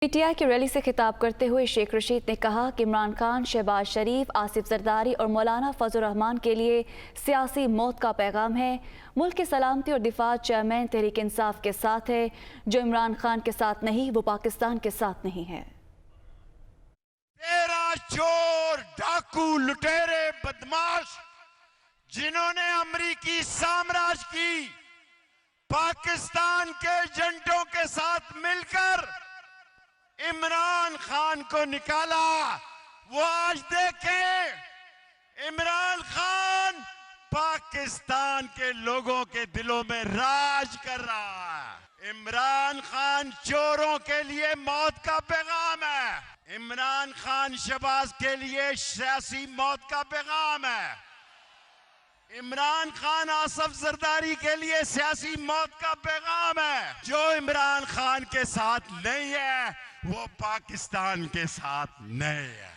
PTI की rally से खिताब करते हुए शेख रशीद ने कहा कि इमरान खान, शहबाज शरीफ, आसिफ जरदारी और मौलाना फजल रहमान के लिए सियासी मौत का पैगाम है। मुल्क की सलामती और दिफा चेयरमैन तहरीक इंसाफ के साथ है। जो इमरान खान के साथ नहीं वो पाकिस्तान के साथ नहीं है। तेरा चोर, डाकू, लुटेरे, बदमाश जिन्होंने अमरीकी साम्राज्य की पाकिस्तान के एजेंटों के साथ मिलकर इमरान खान को निकाला, वो आज देखें इमरान खान पाकिस्तान के लोगों के दिलों में राज कर रहा है। इमरान खान चोरों के लिए मौत का पैगाम है। इमरान खान शहबाज के लिए सियासी मौत का पैगाम है। इमरान खान आसिफ जरदारी के लिए सियासी मौत का पैगाम है। जो इमरान खान के साथ नहीं है वो पाकिस्तान के साथ नहीं है।